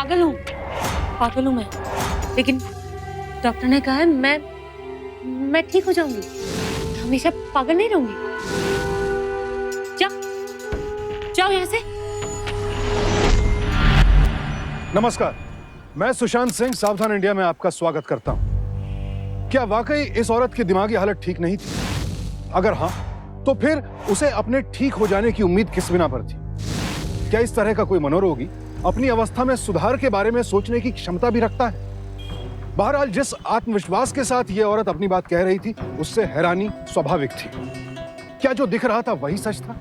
पागल हूँ मैं, लेकिन डॉक्टर ने कहा है मैं ठीक हो जाऊंगी, हमेशा पागल नहीं रहूंगी। जाओ यहाँ से। नमस्कार, मैं सुशांत सिंह सावधान इंडिया में आपका स्वागत करता हूं। क्या वाकई इस औरत की दिमागी हालत ठीक नहीं थी? अगर हाँ, तो फिर उसे अपने ठीक हो जाने की उम्मीद किस बिना पर थी? क्या इस तरह का कोई मनोरोगी अपनी अवस्था में सुधार के बारे में सोचने की क्षमता भी रखता है? बहरहाल, जिस आत्मविश्वास के साथ यह औरत अपनी बात कह रही थी, उससे हैरानी स्वाभाविक थी। क्या जो दिख रहा था वही सच था,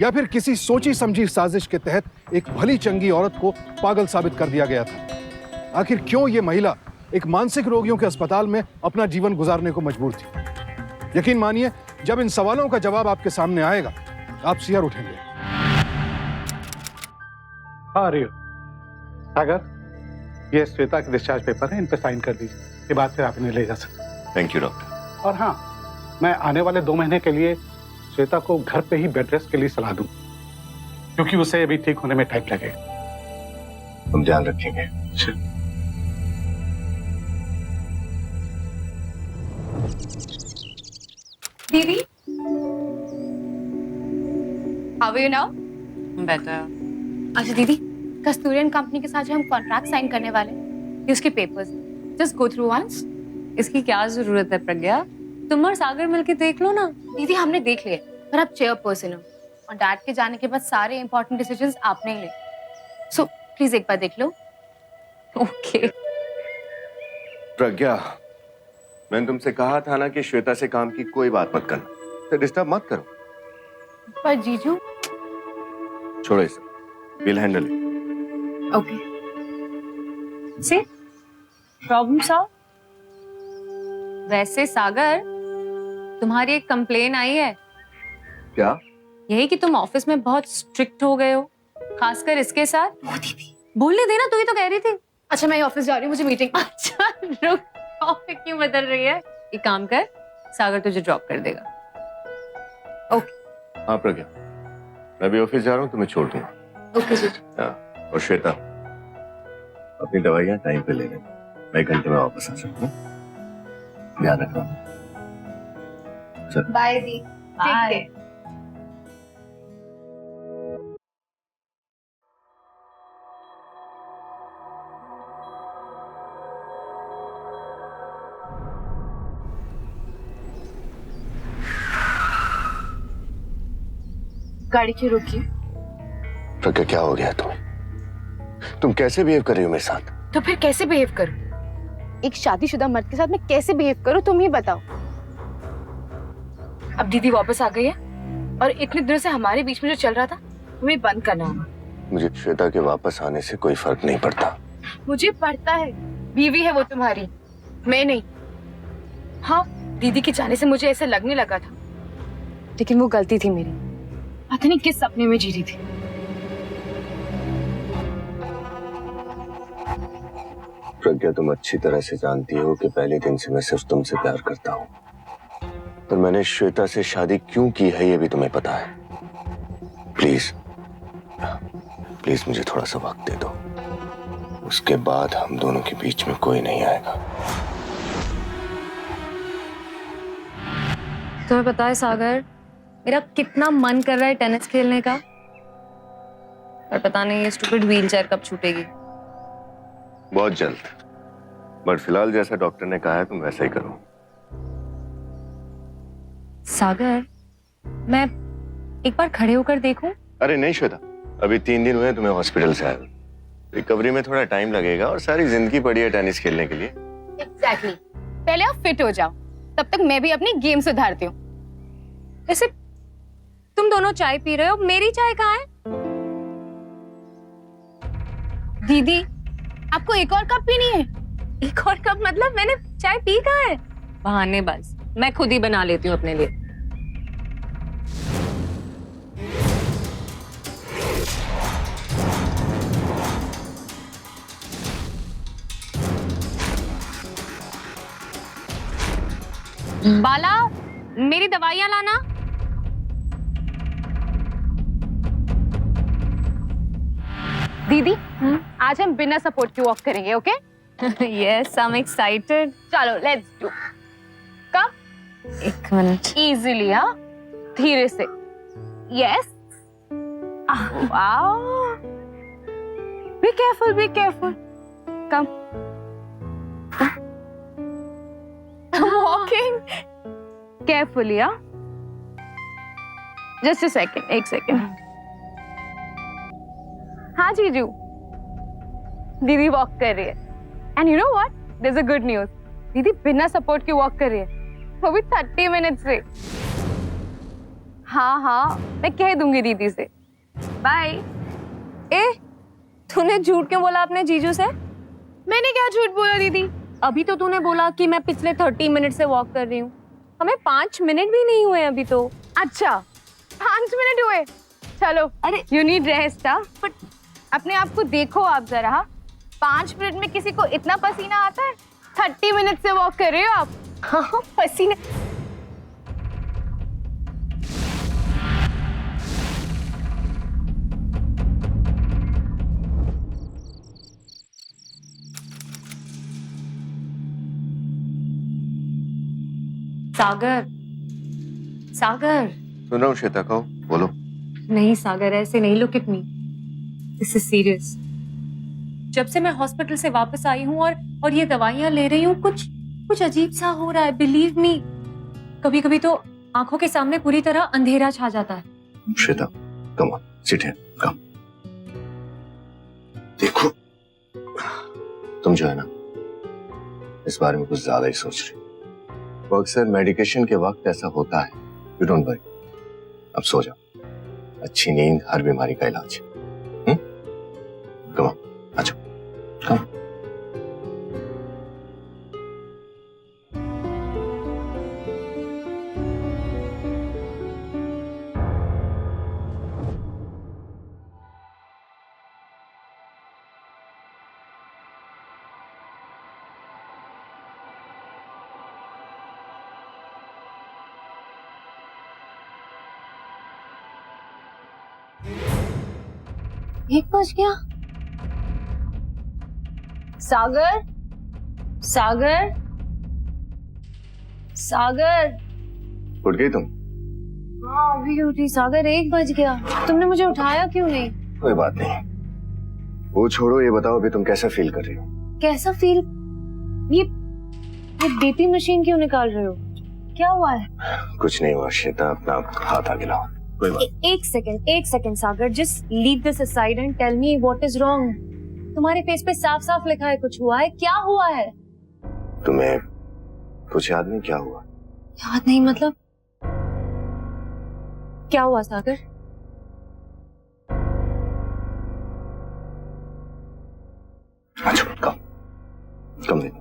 या फिर किसी सोची समझी साजिश के तहत एक भली चंगी औरत को पागल साबित कर दिया गया था? आखिर क्यों ये महिला एक मानसिक रोगियों के अस्पताल में अपना जीवन गुजारने को मजबूर थी? यकीन मानिए, जब इन सवालों का जवाब आपके सामने आएगा, आप सिर उठेंगे। रियो सागर, ये श्वेता के डिस्चार्ज पेपर है, इन पे साइन कर दीजिए। ये बात फिर आप इन्हें ले जा सकते हैं। Thank you doctor. और हाँ, मैं आने वाले 2 महीने के लिए श्वेता को घर पे ही बेड रेस्ट के लिए सलाह दूं, क्योंकि उसे अभी ठीक होने में टाइम लगेगा। हम ध्यान रखेंगे। दीदी, how are you now? Better. अच्छा दीदी, कस्तूरियन कंपनी के साथ जो हम कॉन्ट्रैक्ट साइन करने वाले हैं, ये उसके papers, just go through once. इसकी क्या जरूरत है प्रज्ञा, तुम और सागर मिलके देख लो ना। दीदी हमने देख लिया, पर आप चेयरपर्सन हो और डैड के जाने के बाद सारे इंपॉर्टेंट डिसीजंस आपने ही ले, सो प्लीज एक बार देख लो। ओके। प्रज्ञा, मैंने तुमसे कहा था ना कि श्वेता से काम की कोई बात मत करना, तो डिस्टर्ब मत करो। पर जीजू। छोड़ो इसे, विल हैंडल इट। ओके। से प्रॉब्लम सॉल्व। वैसे सागर, तुम्हारी एक कंप्लेन आई है। क्या? यही कि तुम ऑफिस में बहुत स्ट्रिक्ट हो गए हो, खासकर इसके साथ। बोलने देना, तू ही तो कह रही थी। अच्छा मैं ऑफिस जा रही हूँ, मुझे मीटिंग। अच्छा रुक, टॉपिक क्यों बदल रही है? एक काम कर, सागर तुझे ड्रॉप कर देगा। ओके। हाँ प्रज्ञा, मैं भी ऑफिस जा रहा हूँ, तुम्हें छोड़ दूंगा। ओके जीजू। हाँ, और श्वेता, अपनी दवाइयाँ टाइम पे ले लेना, मैं 1 घंटे में वापस आ सकता हूँ। ध्यान रखना। By the. बाय। गाड़ी क्यों रुकी? प्रज्ञा, क्या हो गया तुम्हें? तुम कैसे बिहेव कर रही हो मेरे साथ? तो फिर कैसे बिहेव करूं? एक शादीशुदा मर्द के साथ मैं कैसे बिहेव करूं, तुम ही बताओ। अब दीदी वापस आ गई है और इतने दिनों से हमारे बीच में जो चल रहा था, तुम्हें बंद करना होगा। मुझे श्वेता के वापस आने से कोई फर्क नहीं पड़ता। मुझे पड़ता है, बीवी है वो तुम्हारी, मैं नहीं। हाँ, दीदी के जाने से मुझे ऐसा लगने लगा था, लेकिन वो गलती थी मेरी। पता नहीं किस सपने में जी रही थी। प्रज्ञा, तुम अच्छी तरह से जानती हो कि पहले दिन से मैं सिर्फ तुमसे प्यार करता हूँ, पर मैंने श्वेता से शादी क्यों की है ये भी तुम्हें पता है। प्लीज प्लीज मुझे थोड़ा सा वक्त दे दो, उसके बाद हम दोनों के बीच में कोई नहीं आएगा। तुम्हें पता है सागर, मेरा कितना मन कर रहा है टेनिस खेलने का, पर पता नहीं ये स्टूपिड व्हीलचेयर कब छूटेगी। बहुत जल्द, बट फिलहाल जैसा डॉक्टर ने कहा है तुम वैसा ही करो। सागर, मैं एक बार खड़े होकर देखूं? अरे नहीं श्वेता, अभी 3 दिन हुए तुम्हें हॉस्पिटल से आए हुए। रिकवरी में थोड़ा टाइम लगेगा और सारी जिंदगी पड़ी है टेनिस खेलने के लिए। एग्जैक्टली। पहले आप फिट हो जाओ, तब तक मैं भी अपनी गेम सुधारती हूँ। वैसे तुम दोनों चाय पी रहे हो, मेरी चाय कहाँ है? दीदी, आपको एक और कप पीनी है? एक और कप मतलब? मैंने चाय पी कहाँ है? बहानेबाज, मैं खुद ही बना लेती हूँ अपने लिए। बाला, मेरी दवाइयां लाना। दीदी, आज हम बिना सपोर्ट के वॉक करेंगे, okay? Yes, I am excited. चलो लेट्स डू। कम, एक मिनट। इजीली, हाँ, धीरे से। Yes, wow, be careful, be careful. Come, walking carefully, हाँ। जस्ट अ सेकेंड, एक सेकेंड। हाँ जीजू, दीदी वॉक कर रही है। And you know what, there is a good news. दीदी बिना सपोर्ट के वॉक कर रही है, वो भी 30 मिनट से। हाँ हाँ, मैं कह दूंगी दीदी से। बाय। ए, तूने झूठ क्यों बोला अपने जीजू से? मैंने क्या झूठ बोला दीदी? अभी तो तूने बोला कि मैं पिछले 30 मिनट से वॉक कर रही हूँ। हमें 5 मिनट भी नहीं हुए अभी तो। अच्छा, 5 मिनट हुए? चलो, अरे यू नीड रेस्ट, हाँ। बट अपने आप को देखो आप जरा, हाँ। 5 मिनट में किसी को इतना पसीना आता है? 30 मिनट से वॉक कर रहे हो आप। हाँ, पसीने। सागर, सागर। सुन रहा हूँ श्वेता, कहो, बोलो। नहीं सागर, ऐसे नहीं, look at me, this is serious. जब से मैं हॉस्पिटल से वापस आई हूँ और ये दवाइयाँ ले रही हूँ, कुछ अजीब सा हो रहा है, बिलीव मी। कभी कभी तो आंखों के सामने पूरी तरह अंधेरा छा जाता है। Shweta, come on, sit here, come. देखो, तुम जो है ना, इस बारे में कुछ ज्यादा ही सोच रही हो। वो अक्सर मेडिकेशन के वक्त ऐसा होता है। यू डोंट वरी, अब सो जाओ। अच्छी नींद हर बीमारी का इलाज है। कम ऑन, आ जाओ, कम। एक बज गया। सागर, सागर, सागर। उठ गई तुम? हाँ अभी उठी सागर, 1 बज गया। तुमने मुझे उठाया क्यों नहीं? कोई बात नहीं, वो छोड़ो, ये बताओ अभी तुम कैसा फील कर रही हो? कैसा फील? ये बीपी मशीन क्यों निकाल रहे हो? क्या हुआ है? कुछ नहीं हुआ श्वेता, अपना हाथ आगे लाओ। कोई बात। एक second Sagar, just leave this aside and tell me what is wrong. तुम्हारे फेस पे साफ साफ लिखा है कुछ हुआ है, क्या हुआ है? तुम्हें कुछ याद नहीं क्या हुआ? याद नहीं मतलब? क्या हुआ सागर? अच्छा, कम नहीं।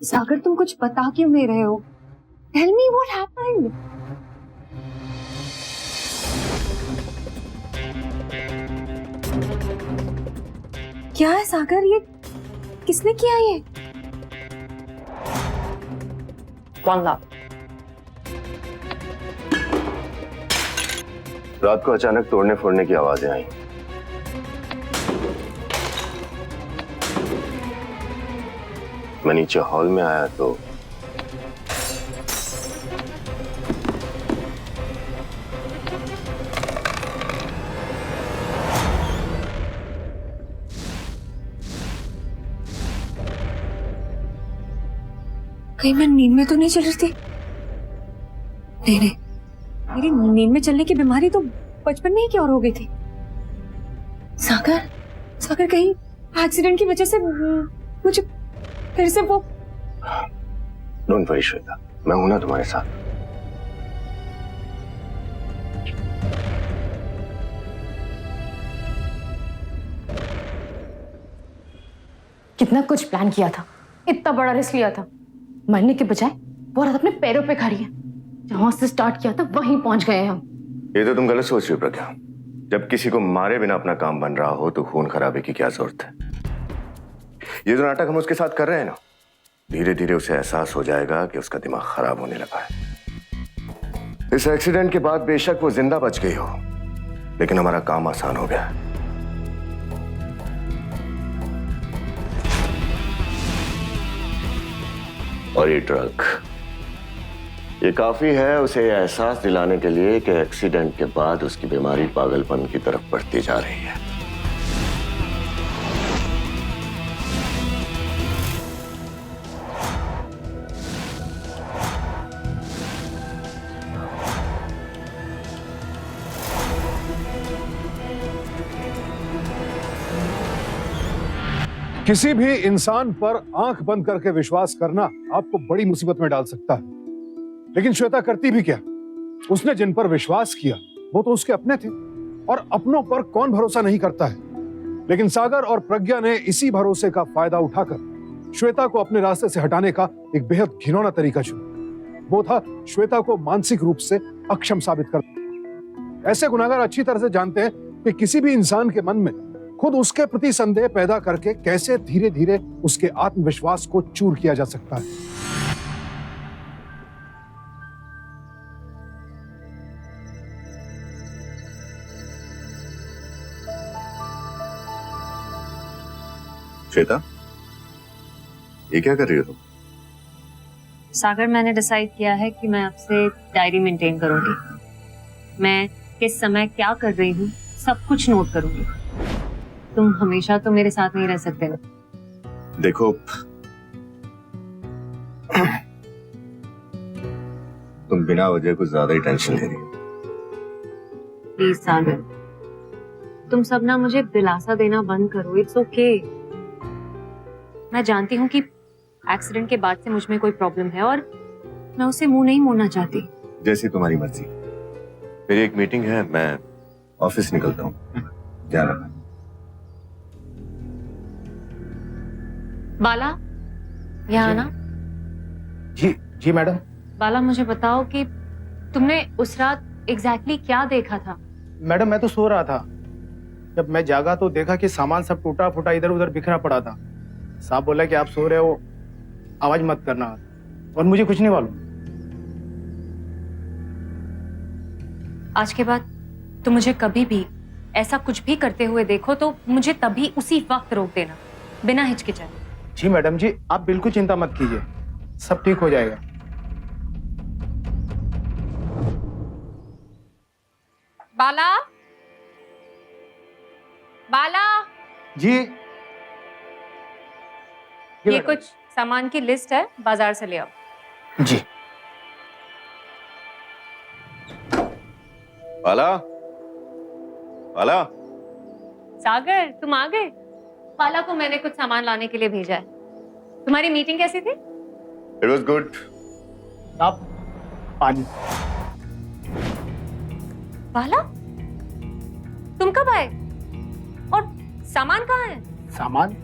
सागर तुम कुछ बता क्यों नहीं रहे हो? Tell me what happened. क्या है सागर, ये किसने किया ये? 1 लाख। रात को अचानक तोड़ने फोड़ने की आवाजें आई। मैं नीचे हॉल में आया तो कहीं मैं नींद में तो नहीं चल रही थी? नहीं, मेरी नींद में चलने की बीमारी तो बचपन में ही क्योर हो गई थी। सागर कहीं एक्सीडेंट की वजह से मुझे फिर से वो। डोंट वरी श्वेता, मैं हूं ना तुम्हारे साथ। कितना कुछ प्लान किया था, इतना बड़ा रिस्क लिया था। मरने के बजाय वो औरत अपने पैरों पे खड़ी है। जहां से स्टार्ट किया था वहीं पहुंच गए हम। ये तो तुम गलत सोच रही हो प्रज्ञा। जब किसी को मारे बिना अपना काम बन रहा हो तो खून खराबे की क्या जरूरत है? ये जो नाटक हम उसके साथ कर रहे हैं ना, धीरे धीरे उसे एहसास हो जाएगा कि उसका दिमाग खराब होने लगा है। इस एक्सीडेंट के बाद बेशक वो जिंदा बच गई हो, लेकिन हमारा काम आसान हो गया। और ये ड्रग, ये काफी है उसे ये एहसास दिलाने के लिए कि एक्सीडेंट के बाद उसकी बीमारी पागलपन की तरफ बढ़ती जा रही है। किसी भी इंसान पर आंख बंद करके विश्वास करना आपको बड़ी मुसीबत में डाल सकता है, लेकिन श्वेता करती भी क्या? उसने जिन पर विश्वास किया वो तो उसके अपने थे, और अपनों पर कौन भरोसा नहीं करता है। लेकिन सागर और प्रज्ञा ने इसी भरोसे का फायदा उठाकर श्वेता को अपने रास्ते से हटाने का एक बेहद घिनौना तरीका चुना। वो था श्वेता को मानसिक रूप से अक्षम साबित कर। ऐसे गुनाहगार अच्छी तरह से जानते हैं कि किसी भी इंसान के मन में खुद उसके प्रति संदेह पैदा करके कैसे धीरे धीरे उसके आत्मविश्वास को चूर किया जा सकता है। श्वेता, ये क्या कर रही हो तुम? सागर, मैंने डिसाइड किया है कि मैं आपसे डायरी मेंटेन करूंगी। मैं किस समय क्या कर रही हूँ सब कुछ नोट करूंगी। तुम हमेशा तो मेरे साथ नहीं रह सकते ना। देखो, तुम बिना वजह कुछ ज्यादा ही टेंशन ले रही हो। प्लीज सागर, तुम सब ना मुझे दिलासा देना बंद करो। It's okay. मैं जानती हूँ कि एक्सीडेंट के बाद से मुझ में कोई प्रॉब्लम है और मैं उसे मुंह नहीं मोड़ना चाहती। जैसी तुम्हारी मर्जी। मेरी एक मीटिंग है, मैं ऑफिस निकलता हूँ। ध्यान रखना। बाला, यहाँ आना। जी जी मैडम। बाला, मुझे बताओ कि तुमने उस रात एग्जैक्टली क्या देखा था? मैडम, मैं तो सो रहा था। जब मैं जागा तो देखा कि सामान सब टूटा फूटा इधर उधर बिखरा पड़ा था। साहब बोला कि आप सो रहे हो, आवाज मत करना, और मुझे कुछ नहीं मालूम। आज के बाद तुम मुझे कभी भी ऐसा कुछ भी करते हुए देखो तो मुझे तभी उसी वक्त रोक देना, बिना हिचकिचाए। जी मैडम जी, आप बिल्कुल चिंता मत कीजिए, सब ठीक हो जाएगा। बाला, बाला, जी ये मैडम। कुछ सामान की लिस्ट है, बाजार से ले आओ। जी। बाला, बाला, सागर, तुम आ गए? बाला को मैंने कुछ सामान लाने के लिए भेजा है। तुम्हारी मीटिंग कैसी थी? It was good. आप पानी। बाला, तुम कब आए? और सामान कहाँ है? सामान?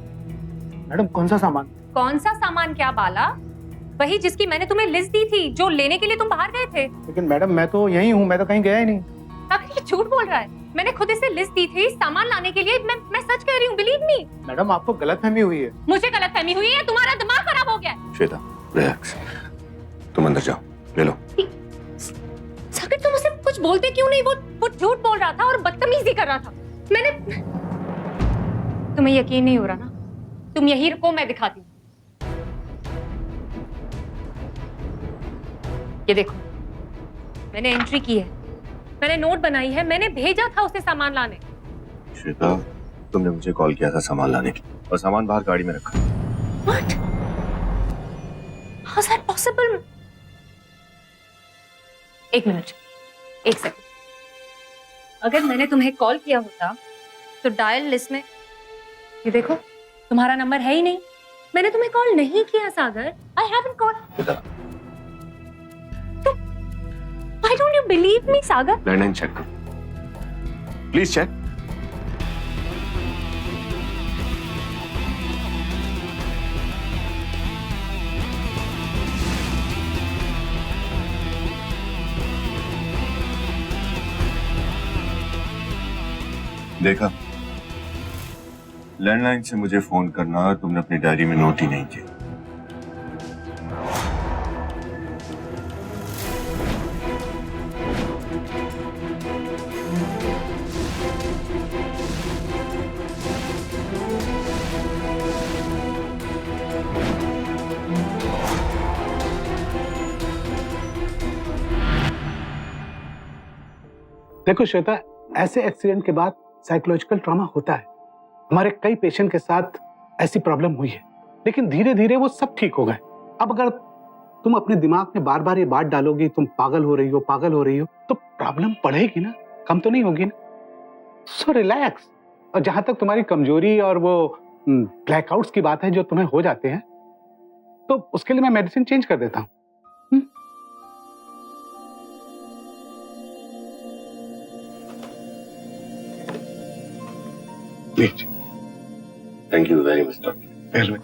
मैडम, कौन सा सामान? कौन सा सामान क्या बाला? वही जिसकी मैंने तुम्हें लिस्ट दी थी, जो लेने के लिए तुम बाहर गए थे। लेकिन मैडम, मैं तो यहीं हूँ, मैं तो कहीं गया ही नहीं। सागर, ये झूठ बोल रहा है। मैंने खुद इसे लिस्ट दी थी सामान लाने के लिए। मैं सच कह रही हूँ, बिलीव मी। मैडम, आपको गलतफहमी हुई है। मुझे गलतफहमी हुई है, तुम्हारा दिमाग खराब हो गया है। श्वेता, रिलैक्स। तुम अंदर जाओ, ले लो। सागर, तुम उसे कुछ बोलते क्यों नहीं? वो झूठ बोल रहा था और बदतमीजी कर रहा था। मैंने तुम्हें यकीन नहीं हो रहा ना? तुम यही रुको, मैं दिखाती हूँ। ये देखो, मैंने एंट्री की है, मैंने नोट बनाई है, मैंने भेजा था उसे सामान लाने। श्वेता, तुमने मुझे कॉल किया था सामान लाने की, और सामान बाहर गाड़ी में रखा। What? How is that possible? एक मिनट, एक सेकंड। अगर मैंने तुम्हें कॉल किया होता तो डायल लिस्ट में ये देखो, तुम्हारा नंबर है ही नहीं। मैंने तुम्हें कॉल नहीं किया Sagar. I haven't called. Why don't you believe me, Sagar? Landline check करो, प्लीज चेक। देखा, लैंडलाइन से मुझे फोन करना तुमने अपनी डायरी में नोट ही नहीं किया। देखो श्वेता, ऐसे एक्सीडेंट के बाद साइकोलॉजिकल ट्रॉमा होता है। हमारे कई पेशेंट के साथ ऐसी प्रॉब्लम हुई है, लेकिन धीरे धीरे वो सब ठीक हो गए। अब अगर तुम अपने दिमाग में बार बार ये बात डालोगी तुम पागल हो रही हो, पागल हो रही हो, तो प्रॉब्लम बढ़ेगी ना, कम तो नहीं होगी ना। So relax. और जहां तक तुम्हारी कमजोरी और वो ब्लैकआउट्स की बात है जो तुम्हें हो जाते हैं, तो उसके लिए मैं मेडिसिन चेंज कर देता हूँ। Thank you very much doctor.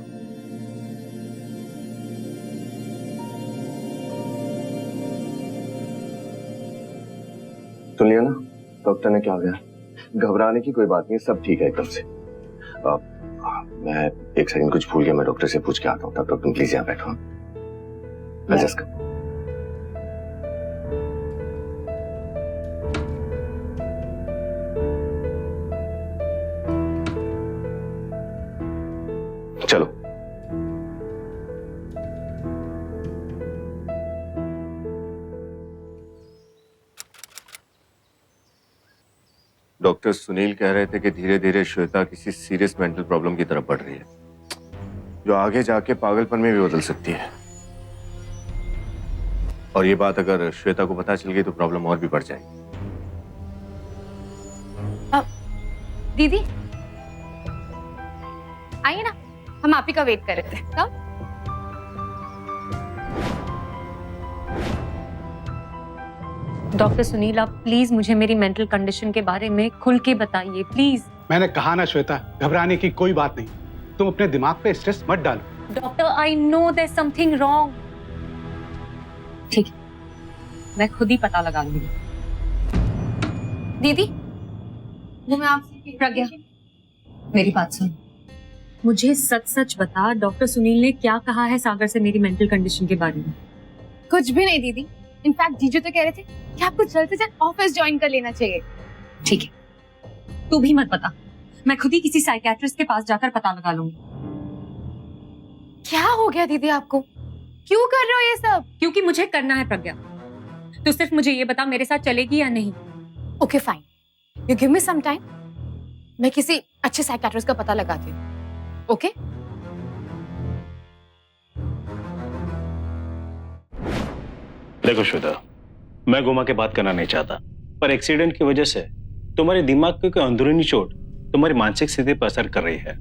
सुन लिया ना डॉक्टर ने क्या हो गया? घबराने की कोई बात नहीं, सब ठीक है एकदम से। मैं एक सेकंड कुछ भूल गया, मैं डॉक्टर से पूछ के आता हूँ। तब तक तुम प्लीज यहाँ बैठो। एडजस्ट कर। चलो डॉक्टर सुनील कह रहे थे कि धीरे धीरे श्वेता किसी सीरियस मेंटल प्रॉब्लम की तरफ बढ़ रही है, जो आगे जाके पागलपन में भी बदल सकती है। और ये बात अगर श्वेता को पता चल गई तो प्रॉब्लम और भी बढ़ जाएगी। दीदी आइए ना, हम आप ही का वेट कर रहे थे। कब? डॉक्टर सुनील, आप प्लीज मुझे मेरी मेंटल कंडीशन के बारे में खुल के बताइए प्लीज। मैंने कहा ना श्वेता, घबराने की कोई बात नहीं। तुम अपने दिमाग पे स्ट्रेस मत डालो। Doctor, I know there something wrong. ठीक है, मैं खुद ही पता लगा लूंगी। दीदी वो मैं आपसे प्रज्ञा, मेरी बात सुन। मुझे सच सच बता, डॉक्टर सुनील ने क्या कहा है सागर से मेरी मेंटल कंडीशन के बारे में? कुछ भी नहीं दीदी। इनफैक्ट जीजू तो कह रहे थे कि आपको जल्द से जल्द ऑफिस ज्वाइन कर लेना चाहिए। ठीक है, तू भी मत बता, मैं खुद ही किसी साइकियाट्रिस्ट के पास जाकर पता लगा लूंगी। क्या हो गया दीदी आपको? क्यों कर रहे हो ये सब? क्योंकि मुझे करना है प्रज्ञा। तो सिर्फ मुझे ये बता, मेरे साथ चलेगी या नहीं? Okay fine, you give me some time, मैं किसी अच्छे साइकियाट्रिस्ट का पता लगाती हूँ। ओके? देखो श्वेता, मैं घुमा के बात करना नहीं चाहता, पर एक्सीडेंट की वजह से तुम्हारे दिमाग की कोई अंदरूनी चोट तुम्हारी मानसिक स्थिति पर असर कर रही है।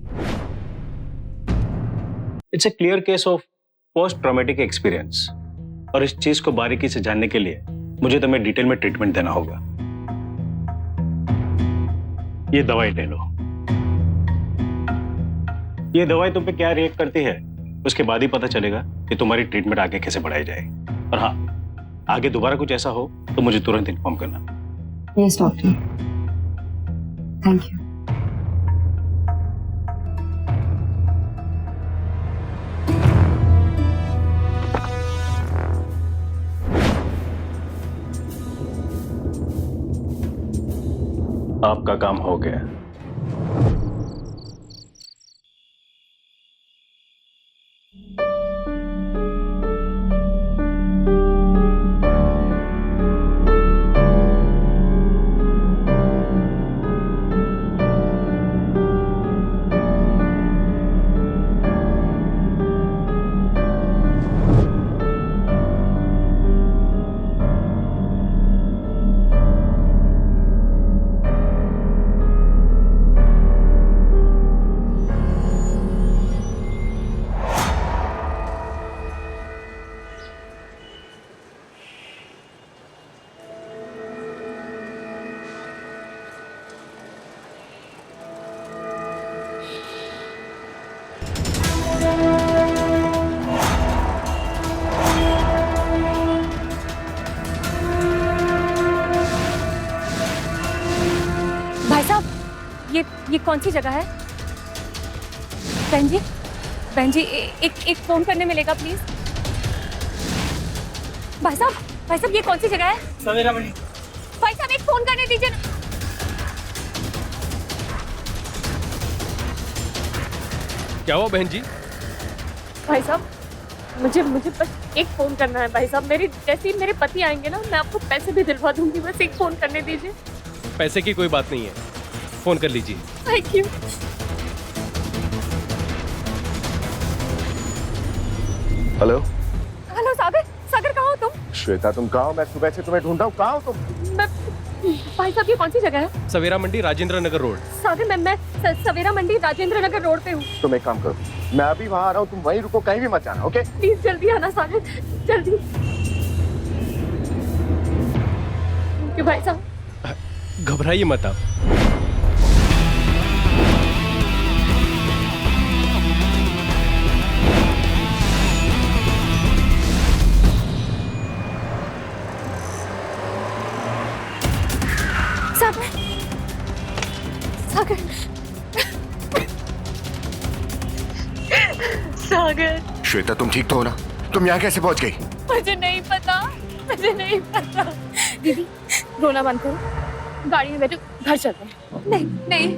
It's a clear case of post traumatic experience, और इस चीज को बारीकी से जानने के लिए मुझे तुम्हें डिटेल में ट्रीटमेंट देना होगा। ये दवाई ले लो। ये दवाई तुम पे क्या रिएक्ट करती है उसके बाद ही पता चलेगा कि तुम्हारी ट्रीटमेंट आगे कैसे बढ़ाई जाए। और हाँ, आगे दोबारा कुछ ऐसा हो तो मुझे तुरंत इन्फॉर्म करना। Yes doctor, thank you. आपका काम हो गया। ये कौन सी जगह है? बहन जी एक फोन करने मिलेगा प्लीज। भाई साहब ये कौन सी जगह है? सवेरा बनी। भाई साहब एक फोन करने दीजिए। क्या हुआ बहन जी? भाई साहब मुझे मुझे बस एक फोन करना है भाई साहब। मेरी जैसे ही मेरे पति आएंगे ना, मैं आपको पैसे भी दिलवा दूंगी। बस एक फोन करने दीजिए। पैसे की कोई बात नहीं है, फोन कर लीजिए। Thank you. हेलो हेलो सागर, सागर कहाँ हो तुम? श्वेता, तुम कहाँ हो? मैं सुबह से तुम्हें ढूंढ रहा हूँ, कहाँ हो तुम? मैं भाई साहब, ये कौन सी जगह है? सवेरा मंडी, राजेंद्र नगर रोड। सागर, मैं सवेरा मंडी राजेंद्र नगर रोड पे हूँ। तुम एक काम करो, मैं अभी वहाँ आ रहा हूँ, तुम वहीं रुको, कहीं भी मत जाना, ओके? प्लीज जल्दी आना सागर, जल्दी। क्यों भाई साहब? घबराइए मत आप। सागर, सागर, सागर। श्वेता, तुम ठीक तो हो ना? तुम यहाँ कैसे पहुँच गई? मुझे नहीं पता, मुझे नहीं पता। दीदी, रोना बंद करो, गाड़ी में बैठो, घर चलते हैं। नहीं नहीं,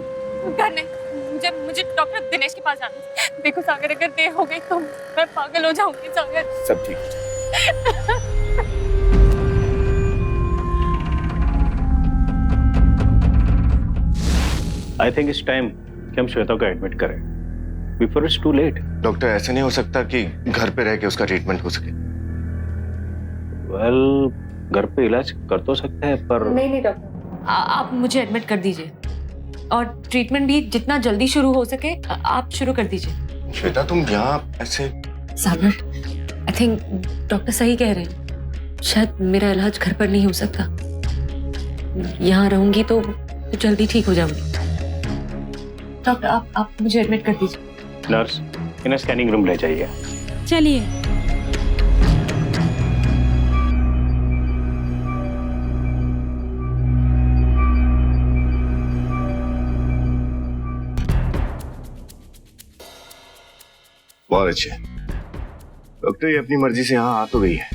घर नहीं। मुझे मुझे डॉक्टर दिनेश के पास जाना है। देखो सागर, अगर देर हो गई तो मैं पागल हो जाऊंगी। सागर, सब ठीक। आई थिंक इट्स टाइम कि हम श्वेता को एडमिट करें before it's too late. Doctor, ऐसा नहीं हो सकता कि घर पे रह के उसका ट्रीटमेंट हो सके? वेल, घर पे इलाज कर तो सकते हैं पर नहीं नहीं डॉक्टर, आप मुझे एडमिट कर दीजिए और ट्रीटमेंट भी जितना जल्दी शुरू हो सके आप शुरू कर दीजिए। श्वेता, तुम यहाँ ऐसे? सागर, आई थिंक डॉक्टर सही कह रहे हैं। शायद मेरा इलाज घर पर नहीं हो सकता। यहाँ रहूंगी तो जल्दी ठीक हो जाऊंगी। डॉक्टर, आप मुझे एडमिट कर दीजिए। नर्स, इन्हें स्कैनिंग रूम ले जाइए। चलिए। बहुत अच्छे। डॉक्टर, ये अपनी मर्जी से यहाँ आ तो गई है,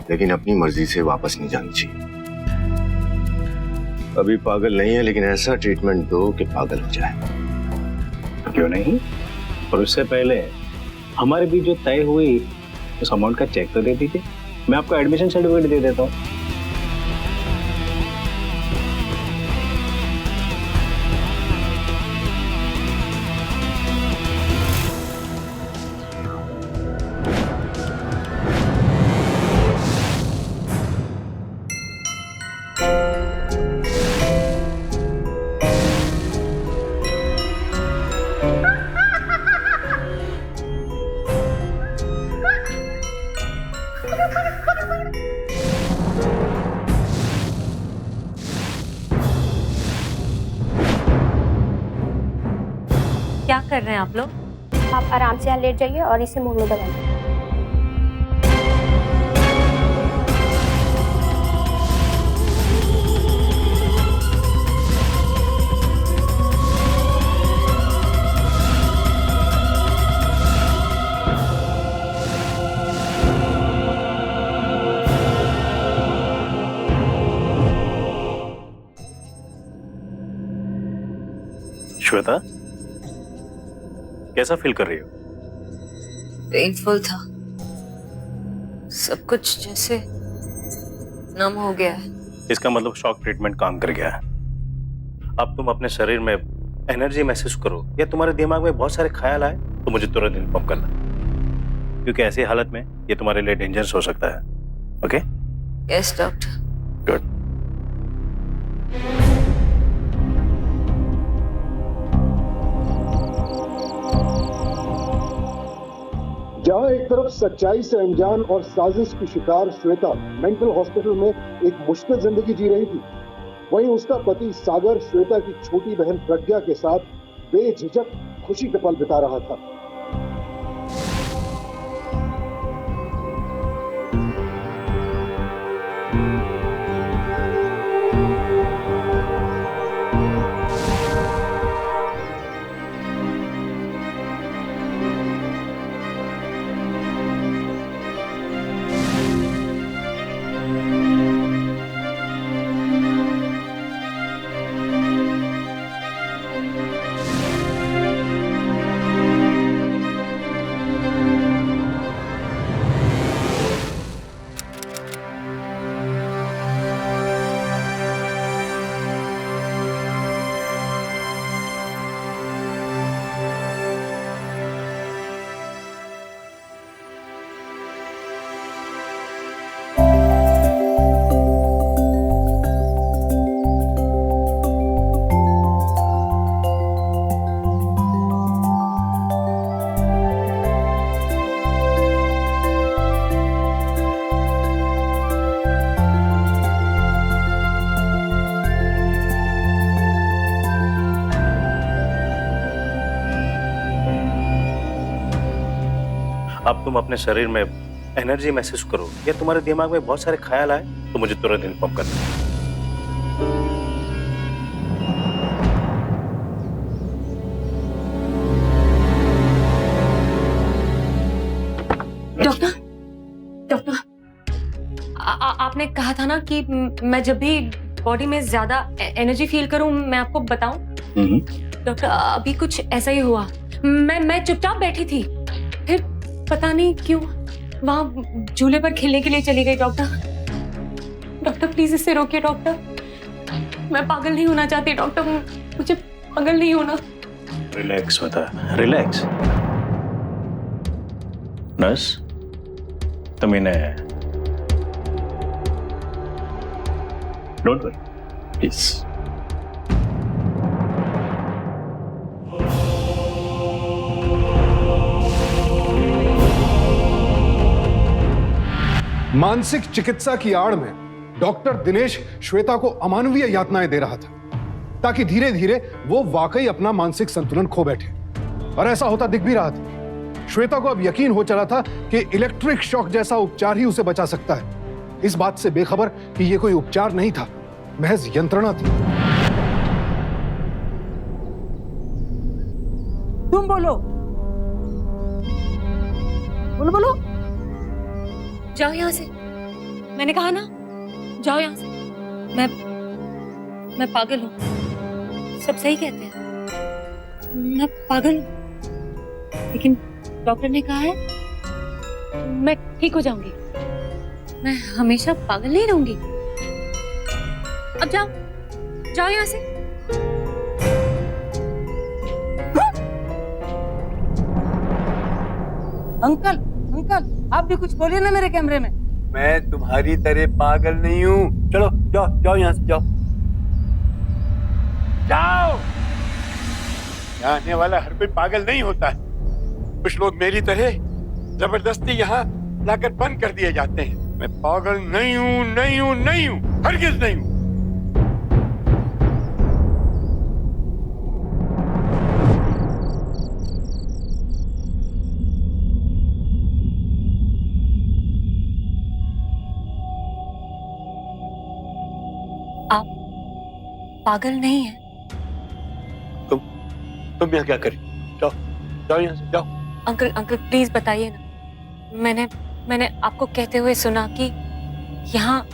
लेकिन अपनी मर्जी से वापस नहीं जानी चाहिए। अभी पागल नहीं है, लेकिन ऐसा ट्रीटमेंट दो कि पागल हो जाए। क्यों नहीं? और उससे पहले हमारे बीच जो तय हुई उस अमाउंट का चेक तो दे दीजिए। मैं आपको एडमिशन सर्टिफिकेट दे देता हूँ। क्या कर रहे हैं आप लोग? आप आराम से यहाँ लेट जाइए और इसे मुंह में दबाइए। श्वेता, कैसा फील कर रही हो? पेनफुल था, सब कुछ जैसे नम हो गया है। इसका मतलब शॉक ट्रीटमेंट काम कर गया है। अब तुम अपने शरीर में एनर्जी महसूस करो या तुम्हारे दिमाग में बहुत सारे ख्याल आए तो मुझे तुरंत इन्फॉर्म करना, क्योंकि ऐसी हालत में ये तुम्हारे लिए डेंजरस हो सकता है। ओके? Yes doctor. गुड। जहां एक तरफ सच्चाई से अनजान और साजिश की शिकार श्वेता मेंटल हॉस्पिटल में एक मुश्किल जिंदगी जी रही थी, वहीं उसका पति सागर श्वेता की छोटी बहन प्रज्ञा के साथ बेझिझक खुशी के पल बिता रहा था। अब तुम अपने शरीर में एनर्जी महसूस करो या तुम्हारे दिमाग में बहुत सारे ख्याल आए तो मुझे तुरंत इन्फॉर्म करना। डॉक्टर, आपने कहा था ना कि मैं जब भी बॉडी में ज्यादा एनर्जी फील करूं मैं आपको बताऊं। डॉक्टर, अभी कुछ ऐसा ही हुआ। मैं चुपचाप बैठी थी, फिर पता नहीं क्यों वहां झूले पर खेलने के लिए चली गई। डॉक्टर प्लीज इसे रोकिए डॉक्टर। मैं पागल नहीं होना चाहती डॉक्टर, मुझे पागल नहीं होना। रिलैक्स बता, रिलैक्स। नर्स, तुम इन्हें डोंट वरी प्लीज। मानसिक चिकित्सा की आड़ में डॉक्टर दिनेश श्वेता को अमानवीय यातनाएं दे रहा था ताकि धीरे धीरे वो वाकई अपना मानसिक संतुलन खो बैठे, और ऐसा होता दिख भी रहा था। श्वेता को अब यकीन हो चला था कि इलेक्ट्रिक शॉक जैसा उपचार ही उसे बचा सकता है, इस बात से बेखबर कि यह कोई उपचार नहीं था, महज यंत्रणा थी। तुम बोलो, बोलो। जाओ यहाँ से, मैंने कहा ना, जाओ यहाँ से। मैं पागल हूँ, सब सही कहते हैं, मैं पागल हूँ, लेकिन डॉक्टर ने कहा है मैं ठीक हो जाऊंगी, मैं हमेशा पागल नहीं रहूंगी। अब जाओ यहाँ से। अंकल, आप भी कुछ बोलिए ना मेरे कैमरे में। मैं तुम्हारी तरह पागल नहीं हूँ। चलो जाओ यहाँ से, जाओ। यहाँ आने वाला हर कोई पागल नहीं होता है। कुछ लोग मेरी तरह जबरदस्ती यहाँ लाकर बंद कर दिए जाते हैं। मैं पागल नहीं हूँ, हरगिज नहीं हूँ। आप पागल नहीं हैं। तुम यहाँ क्या करें? जाओ यहाँ से, जाओ। अंकल प्लीज बताइए ना। मैंने आपको कहते हुए सुना कि यहाँ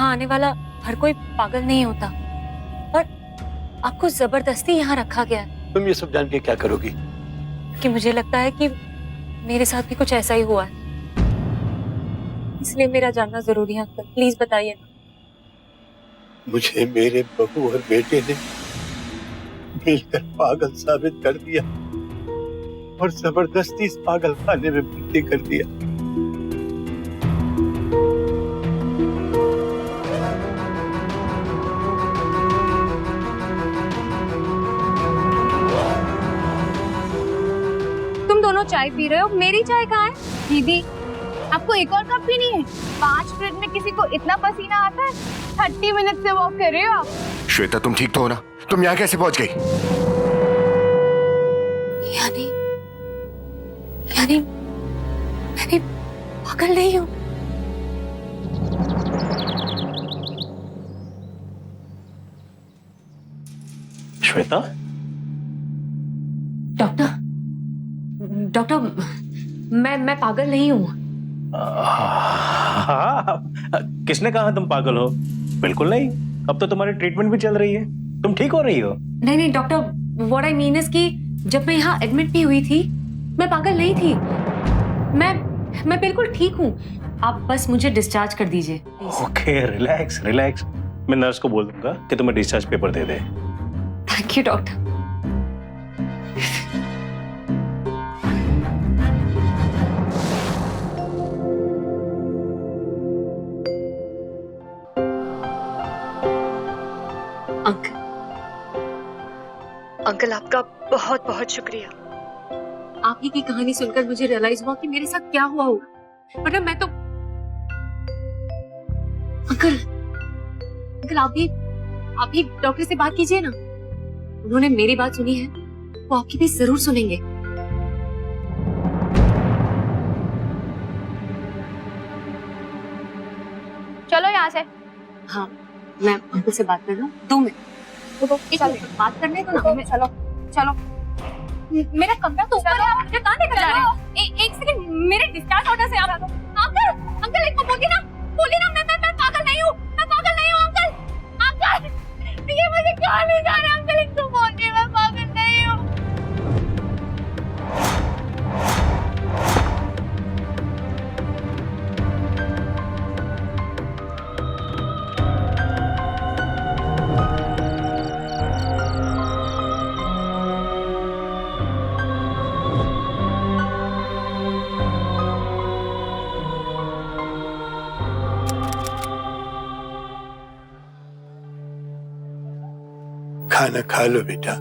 आने वाला हर कोई पागल नहीं होता, और आपको जबरदस्ती यहाँ रखा गया है। तुम ये सब जान के क्या करोगी? कि मुझे लगता है कि मेरे साथ भी कुछ ऐसा ही हुआ है, इसलिए मेरा जानना जरूरी है। अंकल प्लीज बताइए ना। मुझे मेरे बहू और बेटे ने मिलकर पागल साबित कर दिया और जबरदस्ती इस पागल खाने में भर्ती कर दिया। तुम दोनों चाय पी रहे हो, मेरी चाय कहाँ है? दीदी, आपको एक और कप पीनी है? 5 मिनट में किसी को इतना पसीना आता है? 30 मिनट से वॉक कर रहे हो आप। श्वेता, तुम ठीक तो हो ना? तुम यहाँ कैसे पहुंच गई? यानी मैं पागल नहीं हूँ। श्वेता? डॉक्टर मैं पागल नहीं हूँ। हाँ, किसने कहा तुम पागल हो? बिल्कुल नहीं, अब तो तुम्हारी ट्रीटमेंट भी चल रही है, तुम ठीक हो रही हो। नहीं doctor, what I mean is कि जब मैं यहाँ एडमिट भी हुई थी मैं पागल नहीं थी, मैं बिल्कुल ठीक हूँ। आप बस मुझे डिस्चार्ज कर दीजिए। Okay, relax. मैं नर्स को बोल दूंगा कि तुम्हें discharge paper they they. Thank you doctor. Uncle आपका बहुत बहुत शुक्रिया। आप ही की कहानी सुनकर मुझे रियलाइज हुआ कि मेरे साथ क्या हुआ होगा, वरना मैं तो अंकल आप भी डॉक्टर से बात कीजिए ना, उन्होंने मेरी बात सुनी है, वो आपकी भी जरूर सुनेंगे। यहाँ से। हाँ, मैं अंकल से बात कर लूँ 2 मिनट। चलो बात करने दो ना। चलो चलो। मेरा कमरा तो ऊपर है, आप मुझे कहाँ लेकर जा रहे हैं? एक सेकंड, मेरे डिस्चार्ज ऑर्डर से आप अंकल एक को बोलिए ना मैं पागल नहीं हूँ, अंकल ये मुझे कहाँ ले जा रहे हैं? अंकल इनको बोलिए मैं पागल नहीं हूँ। खाना खा लो बेटा।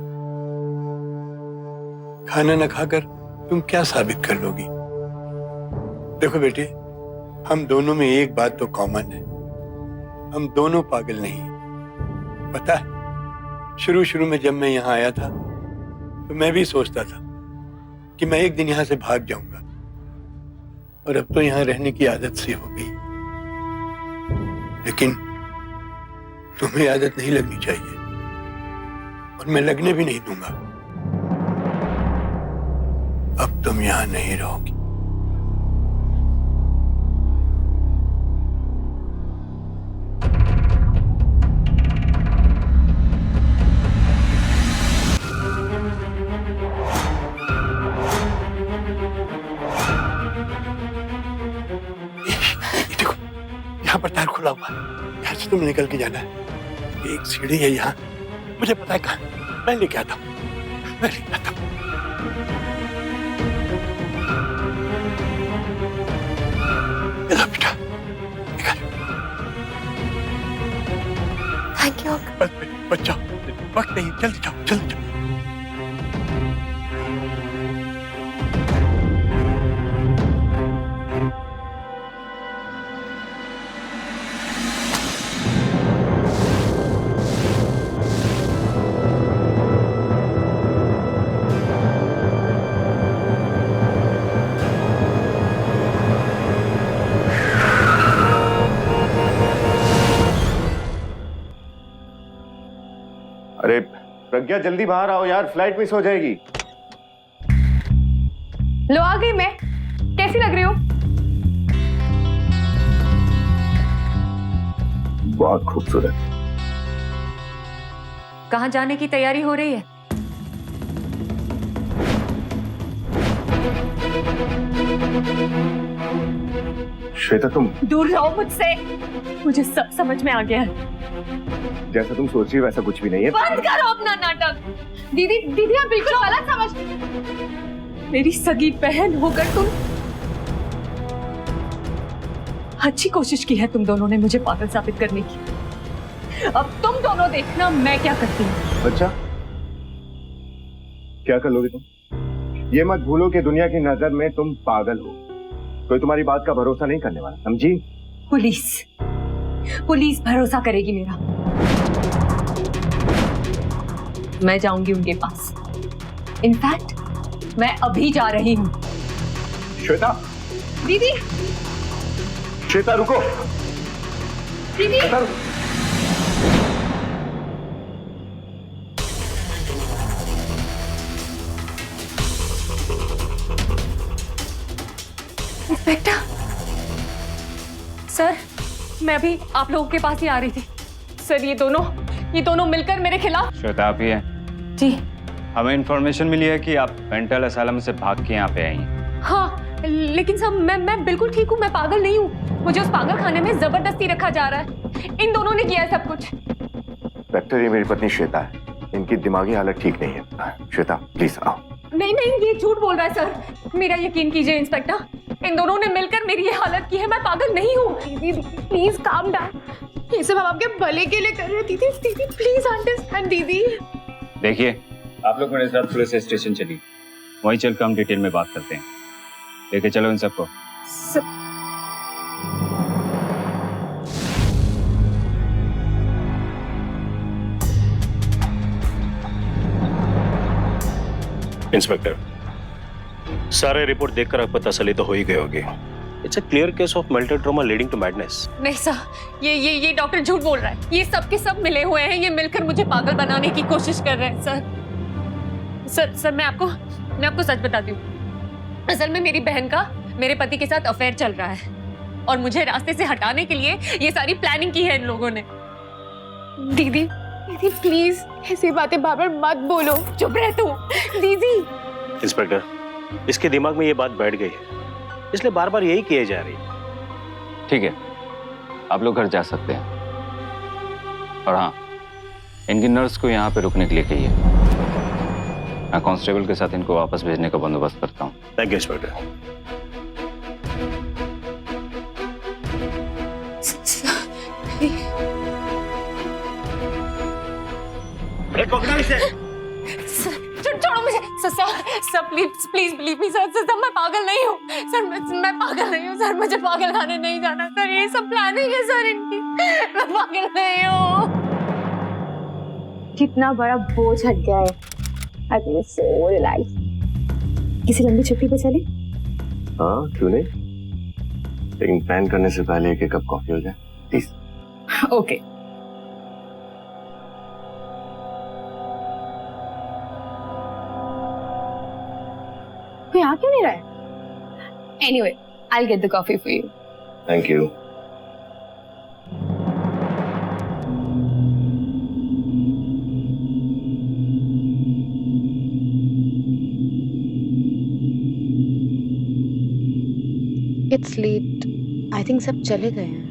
खाना न खाकर तुम क्या साबित कर लोगी? देखो बेटे, हम दोनों में एक बात तो कॉमन है, हम दोनों पागल नहीं। पता है, शुरू में जब मैं यहाँ आया था तो मैं भी सोचता था कि मैं एक दिन यहाँ से भाग जाऊंगा, और अब तो यहाँ रहने की आदत सी हो गई। लेकिन तुम्हें आदत नहीं लगनी चाहिए, और मैं लगने भी नहीं दूंगा। अब तुम यहां नहीं रहोगी। देखो, यहां पर तार खुला हुआ है, यहां से तुम्हें निकल के जाना है। एक सीढ़ी है यहाँ, मुझे पता है कहाँ, मैं लेके आता हूँ। बेटा, निकल। Thank you. बच जाओ, वक्त नहीं, जल्दी जाओ, जल्दी जाओ। अरे प्रज्ञा, जल्दी बाहर आओ यार, फ्लाइट मिस हो जाएगी। लो आ गई मैं। कैसी लग रही हूँ? बहुत खूबसूरत। कहाँ जाने की तैयारी हो रही है? श्वेता, तुम दूर रहो मुझसे, मुझे सब समझ में आ गया है। जैसा तुम सोच रही हो वैसा कुछ भी नहीं है। बंद करो अपना नाटक। दीदी आप बिल्कुल गलत समझ। मेरी सगी बहन होकर तुम अच्छी कोशिश की है तुम दोनों ने मुझे पागल साबित करने की। अब तुम दोनों देखना मैं क्या करती हूँ। अच्छा, क्या कर लोगे तुम? ये मत भूलो कि दुनिया की नजर में तुम पागल हो, कोई तुम्हारी बात का भरोसा नहीं करने वाला, समझी? पुलिस भरोसा करेगी मेरा। मैं जाऊंगी उनके पास। इनफैक्ट मैं अभी जा रही हूँ। श्वेता, दीदी, श्वेता रुको। दीदी, श्वेता, रुको। इंस्पेक्टर सर, मैं अभी आप लोगों के पास ही आ रही थी। सर, ये दोनों मिलकर मेरे खिलाफ। श्वेता, आप ही हैं? जी। हमें इंफॉर्मेशन मिली है कि आप मेंटल असाइलम से भाग के यहाँ पे आई हैं। हाँ, लेकिन सर मैं बिल्कुल ठीक हूँ, मैं पागल नहीं हूँ। मुझे उस पागल खाने में जबरदस्ती रखा जा रहा है। इन दोनों ने किया है सब कुछ। इंस्पेक्टर, ये मेरी पत्नी श्वेता है, इनकी दिमागी हालत ठीक नहीं है। श्वेता प्लीज आओ। नहीं, ये झूठ बोल रहा है सर, मेरा यकीन कीजिए इंस्पेक्टर। इन दोनों ने मिलकर मेरी ये हालत की है, मैं पागल नहीं हूँ। दीदी प्लीज काम डाउन, ये सब हम आपके भले के लिए कर रहे हैं। दीदी प्लीज अंडरस्टैंड। दीदी देखिए, आप लोग मेरे साथ पुलिस स्टेशन चलिए, वहीं चलकर हम डिटेल में बात करते हैं। लेके चलो इन सबको। इंस्पेक्टर, सारे रिपोर्ट देखकर आप पता चली तो हो ही गए होगे। It's a clear case of melted trauma leading to madness. नहीं सर, ये डॉक्टर झूठ बोल रहा है। ये सब के सब मिले हुए हैं, ये मिलकर मुझे पागल बनाने की कोशिश कर रहे हैं सर। मैं आपको सच बताती हूँ। असल में मेरी बहन का मेरे पति के साथ अफेयर चल रहा है और मुझे रास्ते से हटाने के लिए ये सारी प्लानिंग की है इन लोगों ने। दीदी प्लीज ऐसी बातें बार बार मत बोलो। चुप रह तू दीदी। इंस्पेक्टर, इसके दिमाग में ये बात बैठ गई है, इसलिए बार बार यही किए जा रही है। ठीक है, आप लोग घर जा सकते हैं। और हाँ, इनकी नर्स को यहाँ पे रुकने के लिए कहिए। मैं कांस्टेबल के साथ इनको वापस भेजने का बंदोबस्त करता हूँ। Thank you inspector. छोड़ो मुझे sir, please believe me sir, मैं पागल नहीं हूँ सर, मैं पागल नहीं हूँ सर, मुझे पागल खाने नहीं जाना सर, ये सब प्लानिंग है सर इनकी, मैं पागल नहीं हूँ। कितना बड़ा बोझ हट गया है। I feel so relax. किसी लंबी छुट्टी पे चले? हाँ क्यों नहीं, लेकिन प्लान करने से पहले एक कप कॉफी हो जाए प्लीज। ओके। कोई आ क्यों नहीं रहा है? Anyway, I'll get the coffee for you. Thank you. It's late. I think सब चले गए हैं।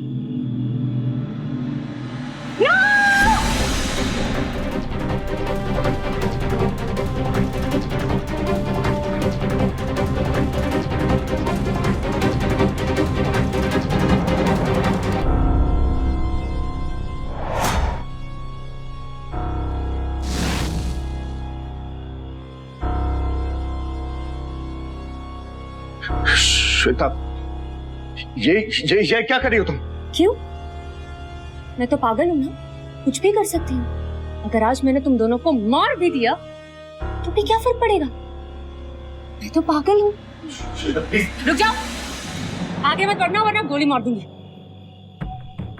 श्वेता, ये क्या कर रही हो तुम? क्यों? मैं तो पागल हूँ ना, कुछ भी कर सकती हूँ। अगर आज मैंने तुम दोनों को मार भी दिया तो भी क्या फर्क पड़ेगा? मैं तो पागल हूँ। रुक जाओ, आगे मत बढ़ना वरना गोली मार दूंगी।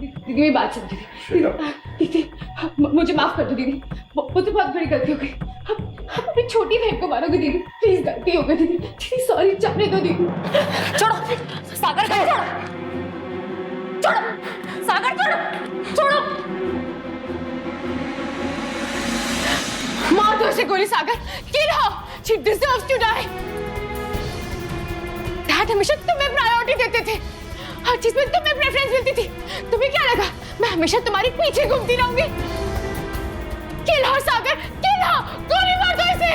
दीदी मेरी बात सुन। दीदी मुझे माफ कर दो दीदी, मुझसे बहुत बड़ी गलती हो गई। आप अपनी छोटी बहन को मारोगे दीदी, प्लीज गलती हो गई दीदी। दीदी सॉरी, जाने दो दीदी। छोड़ो सागर को, छोड़ो सागर, छोड़ो। मार दो उसे गोली सागर, किल her, she deserves to die। Dad हमेशा तुम्हें प्रायोरिटी देते थे, हर चीज में तुम्हें प्रेफरेंस मिलती थी। तुम्हें क्या लगा मैं हमेशा तुम्हारे पीछे घूमती रहूंगी? किल her सागर, किल her, गोली मार दो इसे।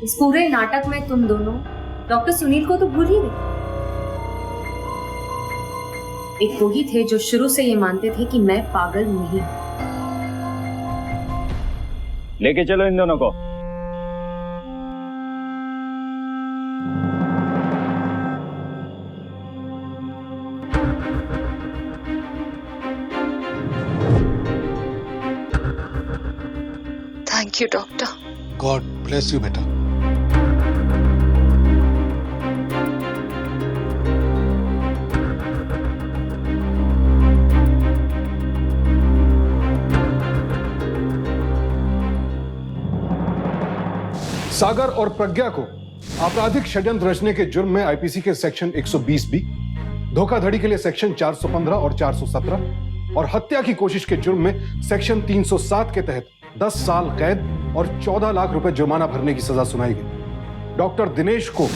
इस पूरे नाटक में तुम दोनों डॉक्टर सुनील को तो भूल ही गए। एक वो ही थे जो शुरू से ये मानते थे कि मैं पागल नहीं। लेके चलो इन दोनों को। Thank you doctor. God bless you बेटा। सागर और प्रज्ञा को आपराधिक षड्यंत्र रचने के जुर्म में आईपीसी के सेक्शन 120 बी, धोखाधड़ी के लिए सेक्शन 415 और 417 और हत्या की कोशिश के जुर्म में सेक्शन 307 के तहत 10 साल कैद और 14 लाख रुपए जुर्माना भरने की सजा सुनाई गई। डॉक्टर दिनेश को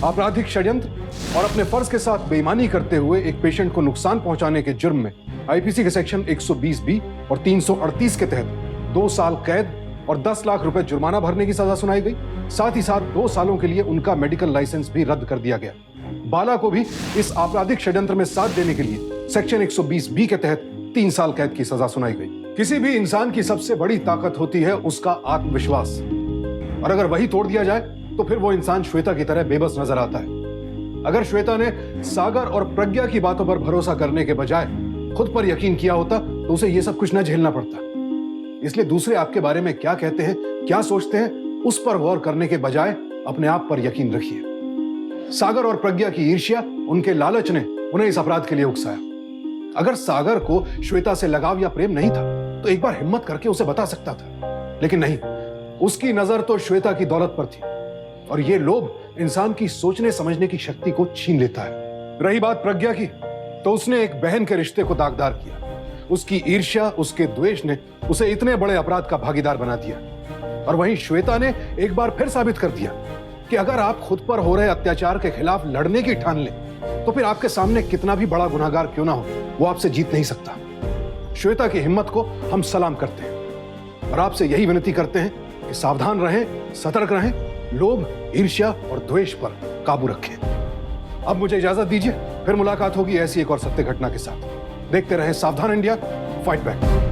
आपराधिक षड्यंत्र और अपने फर्ज के साथ बेईमानी करते हुए एक पेशेंट को नुकसान पहुंचाने के जुर्म में आईपीसी के सेक्शन 120 बी और 338 के तहत 2 साल कैद और 10 लाख रुपए जुर्माना भरने की सजा सुनाई गई। साथ ही साथ 2 सालों के लिए उनका मेडिकल लाइसेंस भी रद्द कर दिया गया। बाला को भी इस आपराधिक षड्यंत्र में साथ देने के लिए सेक्शन 120 बी के तहत 3 साल कैद की सजा सुनाई गई। किसी भी इंसान की सबसे बड़ी ताकत होती है उसका आत्मविश्वास, और अगर वही तोड़ दिया जाए तो फिर वो इंसान श्वेता की तरह बेबस नजर आता है। अगर श्वेता ने सागर और प्रज्ञा की बातों पर भरोसा करने के बजाय खुद पर यकीन किया होता तो उसे ये सब कुछ न झेलना पड़ता। इसलिए दूसरे आपके बारे में क्या कहते हैं, क्या सोचते हैं, उस पर गौर करने के बजाय अपने आप पर यकीन रखिए। सागर और प्रज्ञा की ईर्ष्या, उनके लालच ने उन्हें इस अपराध के लिए उकसाया। अगर सागर को श्वेता से लगाव या प्रेम नहीं था तो एक बार हिम्मत करके उसे बता सकता था, लेकिन नहीं, उसकी नजर तो श्वेता की दौलत पर थी, और यह लोभ इंसान की सोचने समझने की शक्ति को छीन लेता है। रही बात प्रज्ञा की, तो उसने एक बहन के रिश्ते को दागदार किया। उसकी ईर्ष्या, उसके द्वेष ने उसे इतने बड़े अपराध का भागीदार बना दिया। और वहीं श्वेता ने एक बार फिर साबित कर दिया कि अगर आप खुद पर हो रहे अत्याचार के खिलाफ लड़ने की ठान लें तो फिर आपके सामने कितना भी बड़ा गुनहगार क्यों ना हो, वो आपसे जीत नहीं सकता। श्वेता की हिम्मत को हम सलाम करते हैं और आपसे यही विनती करते हैं कि सावधान रहें, सतर्क रहें, लोभ, ईर्ष्या और द्वेष पर काबू रखें। अब मुझे इजाजत दीजिए, फिर मुलाकात होगी ऐसी एक और सत्य घटना के साथ। देखते रहें सावधान इंडिया, फाइट बैक।